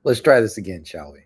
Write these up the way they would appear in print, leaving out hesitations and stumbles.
Let's try this again, shall we?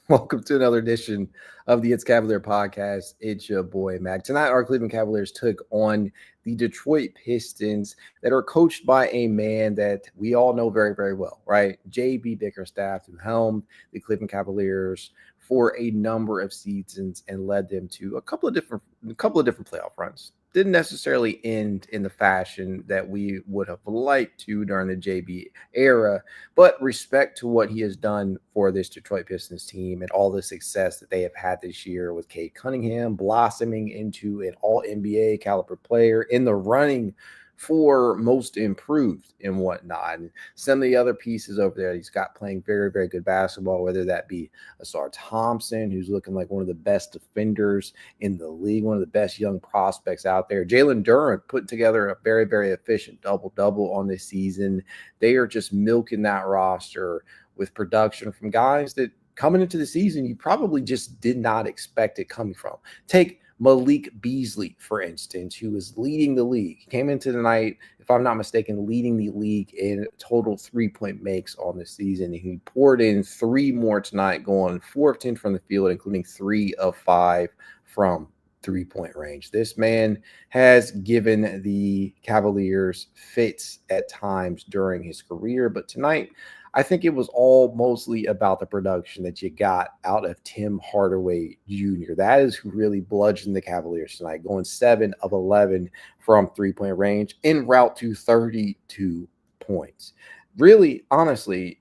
Welcome to another edition of the It's Cavalier podcast. It's your boy, Mac. Tonight, our Cleveland Cavaliers took on the Detroit Pistons that are coached by a man that we all know very, very well, right? J.B. Bickerstaff, who helmed the Cleveland Cavaliers for a number of seasons and led them to a couple of different playoff runs. Didn't necessarily end in the fashion that we would have liked to during the JB era, but respect to what he has done for this Detroit Pistons team and all the success that they have had this year with Cade Cunningham blossoming into an all NBA caliber player in the running for most improved and whatnot. And some of the other pieces over there he's got playing very, very good basketball, whether that be Asar Thompson, who's looking like one of the best defenders in the league, one of the best young prospects out there. Jalen Duren put together a very, very efficient double-double on this season. They are just milking that roster with production from guys that coming into the season you probably just did not expect it coming from. Take Malik Beasley, for instance, who is leading the league. He came into the night, if I'm not mistaken, leading the league in total three-point makes on the season. He poured in three more tonight, going 4 of 10 from the field, including 3 of 5 from three-point range. This man has given the Cavaliers fits at times during his career, but tonight I think it was all mostly about the production that you got out of Tim Hardaway Jr. That is who really bludgeoned the Cavaliers tonight, going 7 of 11 from three-point range en route to 32 points. Really, honestly,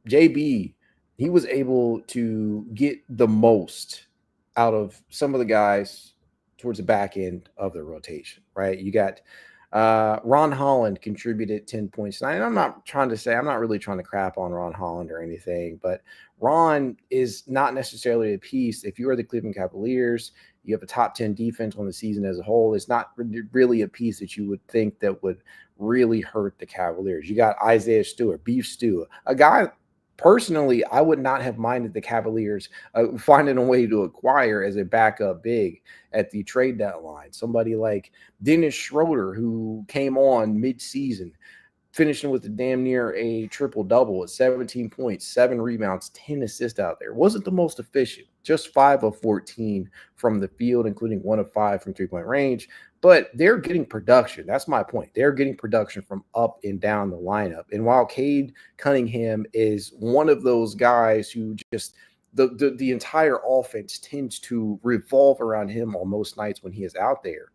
JB, he was able to get the most out of some of the guys towards the back end of the rotation, right? You got Ron Holland contributed 10 points tonight. And I'm not really trying to crap on Ron Holland or anything, but Ron is not necessarily a piece. If you are the Cleveland Cavaliers, you have a top 10 defense on the season as a whole. It's not really a piece that you would think that would really hurt the Cavaliers. You got Isaiah Stewart, Beef Stew, a guy. Personally, I would not have minded the Cavaliers finding a way to acquire as a backup big at the trade deadline. Somebody like Dennis Schroeder, who came on mid-season, finishing with a damn near a triple-double at 17 points, 7 rebounds, 10 assists out there. Wasn't the most efficient, just 5 of 14 from the field, including 1 of 5 from three-point range. But they're getting production. That's my point. They're getting production from up and down the lineup. And while Cade Cunningham is one of those guys who just the entire offense tends to revolve around him on most nights when he is out there,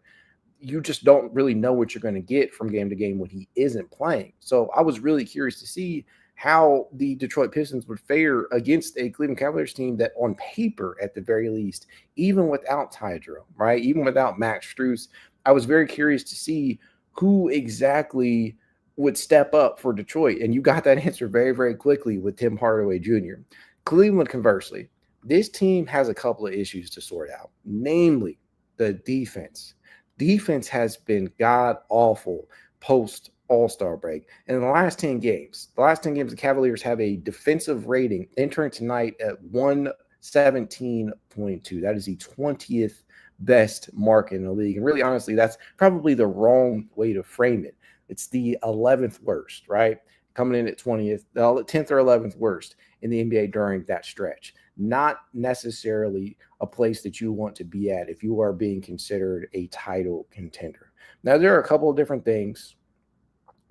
you just don't really know what you're going to get from game to game when he isn't playing. So I was really curious to see how the Detroit Pistons would fare against a Cleveland Cavaliers team that on paper, at the very least, even without Ty Jerome, right, even without Max Strus, I was very curious to see who exactly would step up for Detroit. And you got that answer very, very quickly with Tim Hardaway Jr. Cleveland, conversely, this team has a couple of issues to sort out, namely the defense. Defense has been god-awful post All-Star break. And in the last 10 games, the Cavaliers have a defensive rating entering tonight at 117.2. That is the 20th best mark in the league. And really, honestly, that's probably the wrong way to frame it. It's the 11th worst, right? Coming in at 20th, the 10th or 11th worst in the NBA during that stretch. Not necessarily a place that you want to be at if you are being considered a title contender. Now, there are a couple of different things,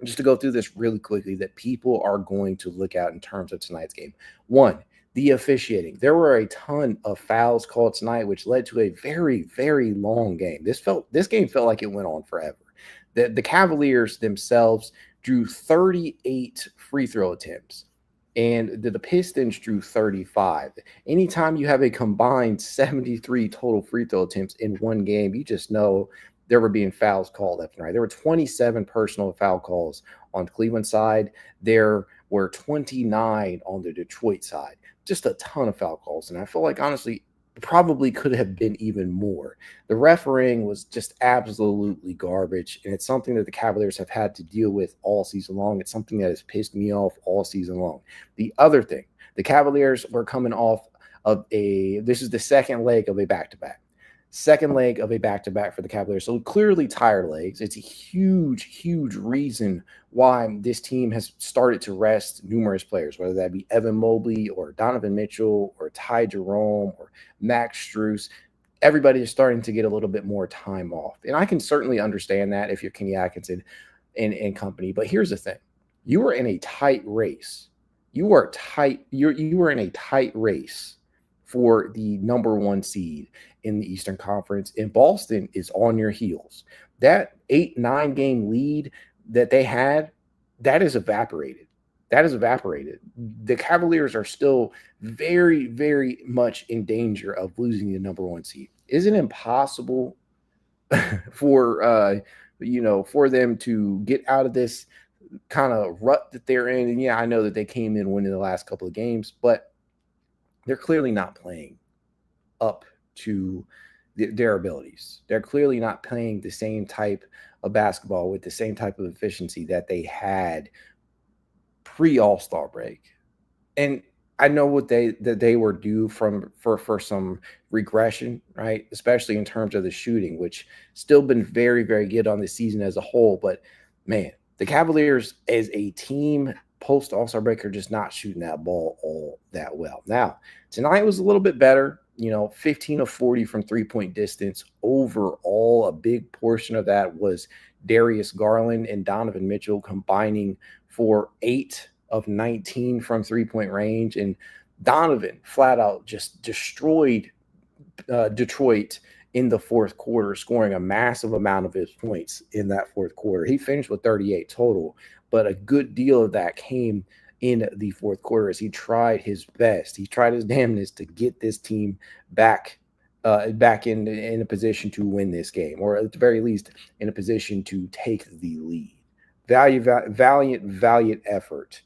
just to go through this really quickly, that people are going to look at in terms of tonight's game. One, the officiating. There were a ton of fouls called tonight, which led to a very, very long game. This game felt like it went on forever. The Cavaliers themselves drew 38 free throw attempts, and the Pistons drew 35. Anytime you have a combined 73 total free throw attempts in one game, you just know there were being fouls called left and right. There were 27 personal foul calls on the Cleveland side. There were 29 on the Detroit side. Just a ton of foul calls. And I feel like, honestly, probably could have been even more. The refereeing was just absolutely garbage, and it's something that the Cavaliers have had to deal with all season long. It's something that has pissed me off all season long. The other thing, the Cavaliers were coming off of this is the second leg of a back-to-back. second leg of a back-to-back for the Cavaliers. So clearly tired legs. It's a huge, huge reason why this team has started to rest numerous players, whether that be Evan Mobley or Donovan Mitchell or Ty Jerome or Max Strus. Everybody is starting to get a little bit more time off. And I can certainly understand that if you're Kenny Atkinson and company. But here's the thing. You are in a tight race. You are in a tight race for the number 1 seed in the Eastern Conference, and Boston is on your heels. That 8-9 game lead that they had, that is evaporated. The Cavaliers are still very, very much in danger of losing the number 1 seed. Is it impossible for them to get out of this kind of rut that they're in? And yeah, I know that they came in winning the last couple of games, but they're clearly not playing up to their abilities. They're clearly not playing the same type of basketball with the same type of efficiency that they had pre-All-Star break. And I know what they were due for some regression, right? Especially in terms of the shooting, which still been very, very good on the season as a whole. But man, the Cavaliers as a team post All-Star break are just not shooting that ball all that well. Now, tonight was a little bit better, 15 of 40 from three-point distance. Overall, a big portion of that was Darius, Garland, and Donovan Mitchell combining for 8 of 19 from three-point range. And Donovan flat out just destroyed Detroit in the fourth quarter, scoring a massive amount of his points in that fourth quarter. He finished with 38 total, but a good deal of that came in the fourth quarter as he tried his best. He tried his damnedest to get this team back in a position to win this game, or at the very least in a position to take the lead. Valiant effort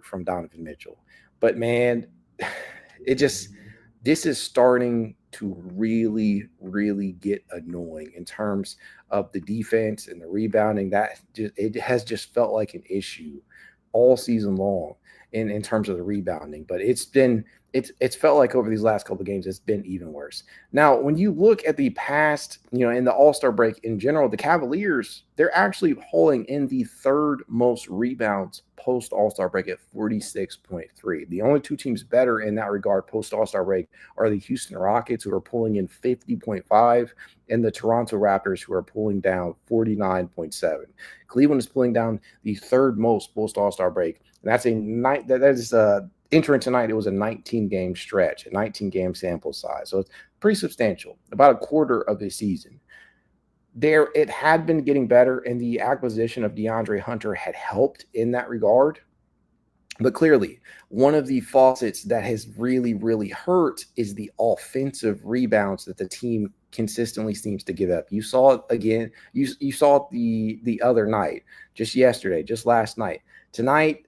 from Donovan Mitchell. But man, this is starting to really, really get annoying in terms of the defense and the rebounding. It has just felt like an issue all season long in terms of the rebounding. But it's felt like over these last couple of games, it's been even worse. Now, when you look at the past, in the All-Star break in general, the Cavaliers, they're actually holding in the third most rebounds post All-Star break at 46.3. The only 2 teams better in that regard post All-Star break are the Houston Rockets, who are pulling in 50.5, and the Toronto Raptors, who are pulling down 49.7. Cleveland is pulling down the third most post All-Star break. And that's entering tonight, it was a 19-game stretch, a 19-game sample size. So it's pretty substantial, about a quarter of the season. It had been getting better, and the acquisition of DeAndre Hunter had helped in that regard. But clearly, one of the faucets that has really, really hurt is the offensive rebounds that the team consistently seems to give up. You saw it again. You saw it the other night, just yesterday, just last night. Tonight,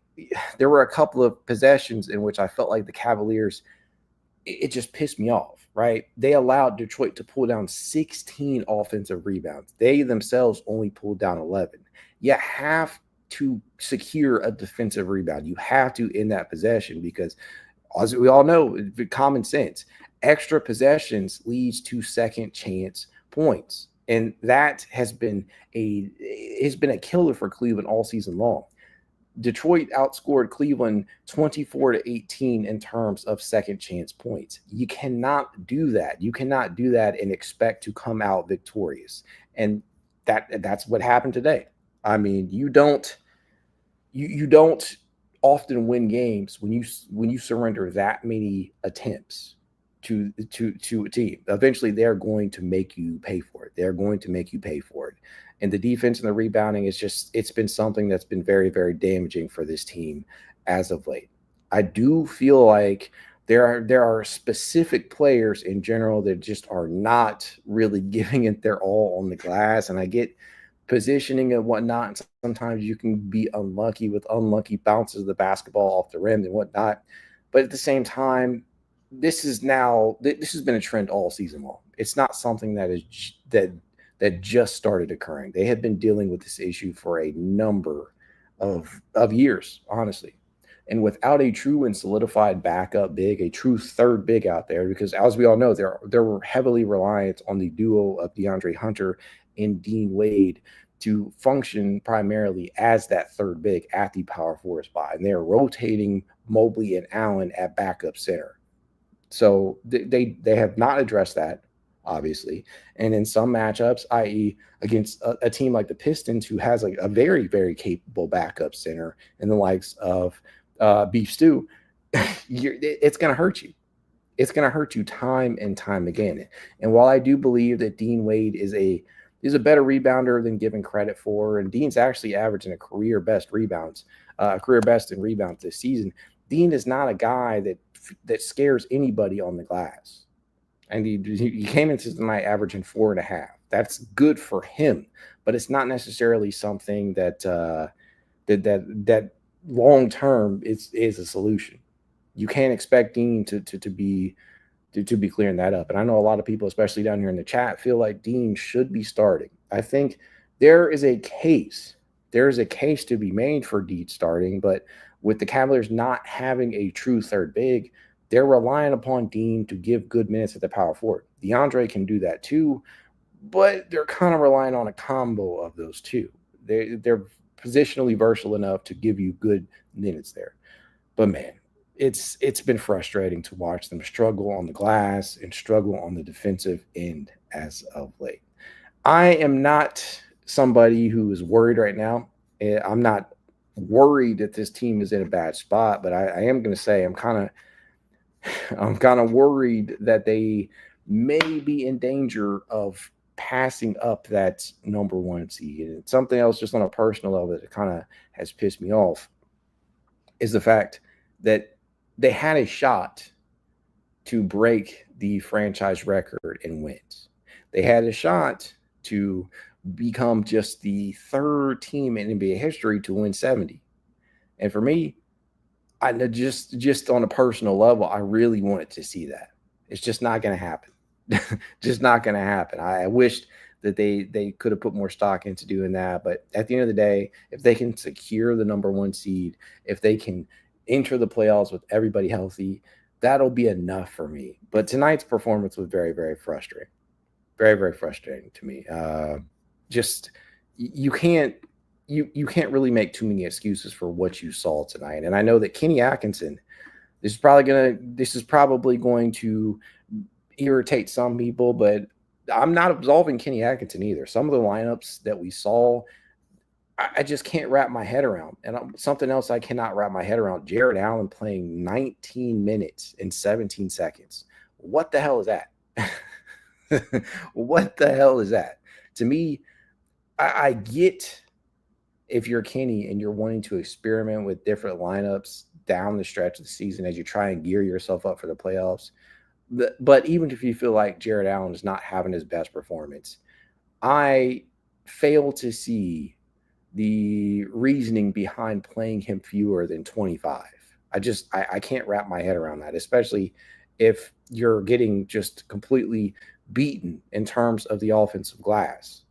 there were a couple of possessions in which I felt like the Cavaliers, it just pissed me off, right? They allowed Detroit to pull down 16 offensive rebounds. They themselves only pulled down 11. You have to secure a defensive rebound. You have to in that possession because, as we all know, common sense, extra possessions leads to second chance points. And that has been a killer for Cleveland all season long. Detroit outscored Cleveland 24-18 in terms of second chance points. You cannot do that. You cannot do that and expect to come out victorious. And that's what happened today. I mean, you don't often win games when you surrender that many attempts to a team. Eventually, they're going to make you pay for it. They're going to make you pay for it. And the defense and the rebounding it's been something that's been very, very damaging for this team as of late. I do feel like there are specific players in general that just are not really giving it their all on the glass. And I get positioning and whatnot. And sometimes you can be unlucky with unlucky bounces of the basketball off the rim and whatnot. But at the same time, this has been a trend all season long. It's not something that just started occurring. They have been dealing with this issue for a number of years, honestly. And without a true and solidified backup big, a true third big out there, because as we all know, there were heavily reliant on the duo of DeAndre Hunter and Dean Wade to function primarily as that third big at the power forward spot. And they're rotating Mobley and Allen at backup center. So they have not addressed that, obviously. And in some matchups, i.e., against a team like the Pistons, who has like a very, very capable backup center in the likes of Beef Stew, it's going to hurt you. It's going to hurt you time and time again. And while I do believe that Dean Wade is a better rebounder than given credit for, and Dean's actually averaging a career best in rebounds this season, Dean is not a guy that scares anybody on the glass. And he came into tonight averaging 4.5. That's good for him, but it's not necessarily something that long term is a solution. You can't expect Dean to be clearing that up. And I know a lot of people, especially down here in the chat, feel like Dean should be starting. I think there is a case to be made for Dean starting, but with the Cavaliers not having a true third big, they're relying upon Dean to give good minutes at the power forward. DeAndre can do that too, but they're kind of relying on a combo of those two. They're positionally versatile enough to give you good minutes there. But man, it's been frustrating to watch them struggle on the glass and struggle on the defensive end as of late. I am not somebody who is worried right now. I'm not worried that this team is in a bad spot, but I am going to say I'm kind of worried that they may be in danger of passing up that number one seed. And something else, just on a personal level, that kind of has pissed me off is the fact that they had a shot to break the franchise record in wins. They had a shot to become just the third team in NBA history to win 70. And for me, I just on a personal level, I really wanted to see that. It's just not going to happen. Just not going to happen. I wished that they could have put more stock into doing that. But at the end of the day, if they can secure the number one seed, if they can enter the playoffs with everybody healthy, that'll be enough for me. But tonight's performance was very, very frustrating. Very, very frustrating to me. Just you can't really make too many excuses for what you saw tonight. And I know that Kenny Atkinson, this is probably going to irritate some people, but I'm not absolving Kenny Atkinson either. Some of the lineups that we saw, I just can't wrap my head around. And something else I cannot wrap my head around, Jarrett Allen playing 19 minutes in 17 seconds. What the hell is that? What the hell is that? To me, I get if you're Kenny and you're wanting to experiment with different lineups down the stretch of the season as you try and gear yourself up for the playoffs. But even if you feel like Jarrett Allen is not having his best performance, I fail to see the reasoning behind playing him fewer than 25. I can't wrap my head around that, especially if you're getting just completely beaten in terms of the offensive glass.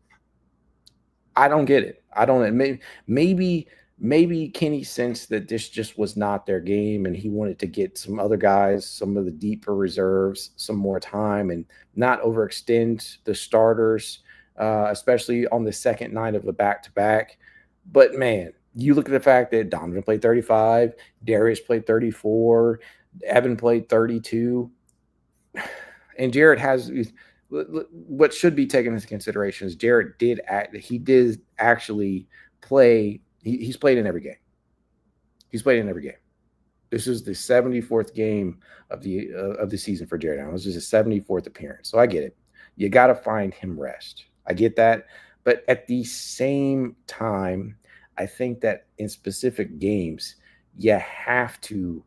I don't get it. I don't. Maybe Kenny sensed that this just was not their game, and he wanted to get some other guys, some of the deeper reserves, some more time, and not overextend the starters, especially on the second night of the back-to-back. But man, you look at the fact that Donovan played 35, Darius played 34, Evan played 32, and Jarrett has. What should be taken into consideration is Jarrett did actually play. He's played in every game. He's played in every game. This is the 74th game of the season for Jarrett Allen. This is his 74th appearance. So I get it. You got to find him rest. I get that. But at the same time, I think that in specific games, you have to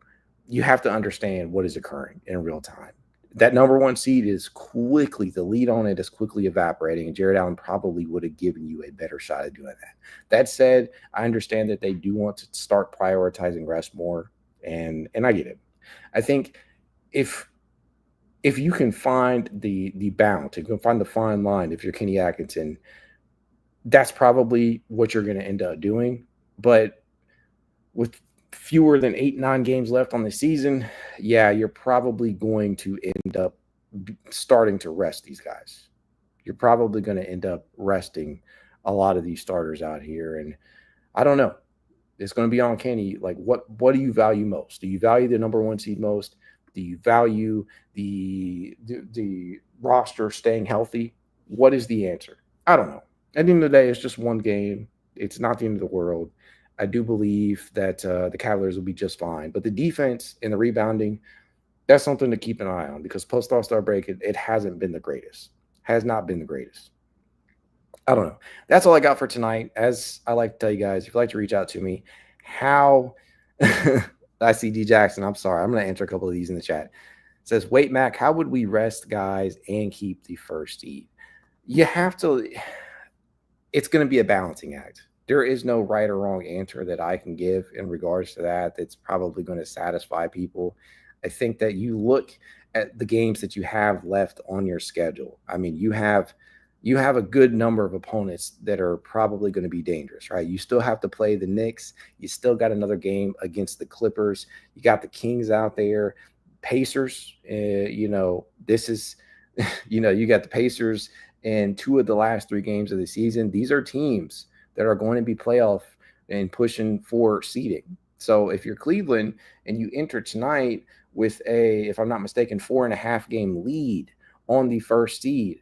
understand what is occurring in real time. That number one seed is the lead on it is quickly evaporating, and Jarrett Allen probably would have given you a better shot at doing that. That said, I understand that they do want to start prioritizing rest more, and I get it. I think if you can find the balance, if you can find the fine line, if you're Kenny Atkinson, that's probably what you're going to end up doing. But with fewer than 8-9 games left on the season, yeah, you're probably going to end up starting to rest these guys. You're probably going to end up resting a lot of these starters out here. And I don't know. It's going to be on Kenny. Like, what do you value most? Do you value the number one seed most? Do you value the roster staying healthy? What is the answer? I don't know. At the end of the day, it's just one game. It's not the end of the world. I do believe that the Cavaliers will be just fine. But the defense and the rebounding, that's something to keep an eye on, because post All-Star break, it hasn't been the greatest. Has not been the greatest. I don't know. That's all I got for tonight. As I like to tell you guys, if you'd like to reach out to me, how I see D Jackson. I'm sorry. I'm going to answer a couple of these in the chat. It says, wait, Mac, how would we rest guys and keep the first seed? You have to. It's going to be a balancing act. There is no right or wrong answer that I can give in regards to that that's probably going to satisfy people. I think that you look at the games that you have left on your schedule. I mean, you have a good number of opponents that are probably going to be dangerous, right? You still have to play the Knicks. You still got another game against the Clippers. You got the Kings out there. Pacers, this is, you got the Pacers in 2 of the last 3 games of the season. These are teams that are going to be playoff and pushing for seeding. So if you're Cleveland and you enter tonight with if I'm not mistaken, 4.5 game lead on the first seed,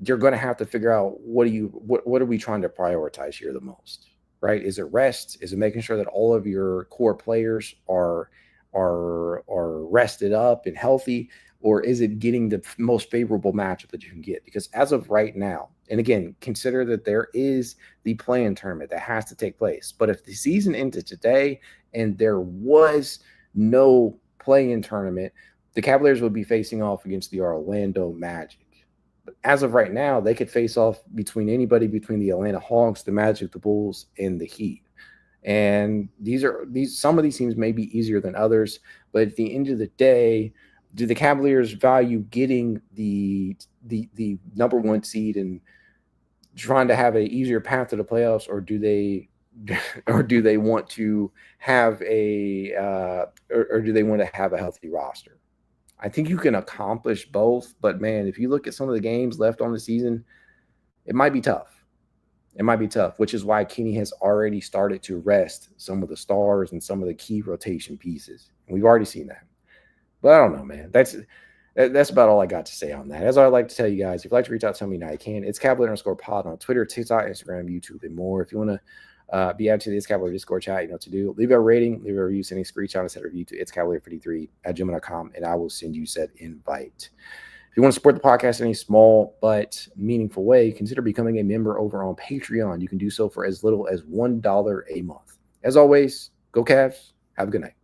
you're going to have to figure out what are we trying to prioritize here the most, right? Is it rest? Is it making sure that all of your core players are rested up and healthy? Or is it getting the most favorable matchup that you can get? Because as of right now, and again, consider that there is the play-in tournament that has to take place. But if the season ended today and there was no play-in tournament, the Cavaliers would be facing off against the Orlando Magic. But as of right now, they could face off between anybody between the Atlanta Hawks, the Magic, the Bulls, and the Heat. And some of these teams may be easier than others, but at the end of the day, do the Cavaliers value getting the number one seed and trying to have an easier path to the playoffs, or do they want to have or do they want to have a healthy roster? I think you can accomplish both, but man, if you look at some of the games left on the season, it might be tough. It might be tough, which is why Kenny has already started to rest some of the stars and some of the key rotation pieces. And we've already seen that. But I don't know, man. That's about all I got to say on that. As I like to tell you guys, if you'd like to reach out to me now, you can. It's Cavalier_pod on Twitter, TikTok, Instagram, YouTube, and more. If you want to be added to the It's Cavalier Discord chat, you know what to do. Leave a rating, leave a review, send a screenshot, and send a review to itscavalier53@gmail.com, and I will send you said invite. If you want to support the podcast in a small but meaningful way, consider becoming a member over on Patreon. You can do so for as little as $1 a month. As always, go Cavs. Have a good night.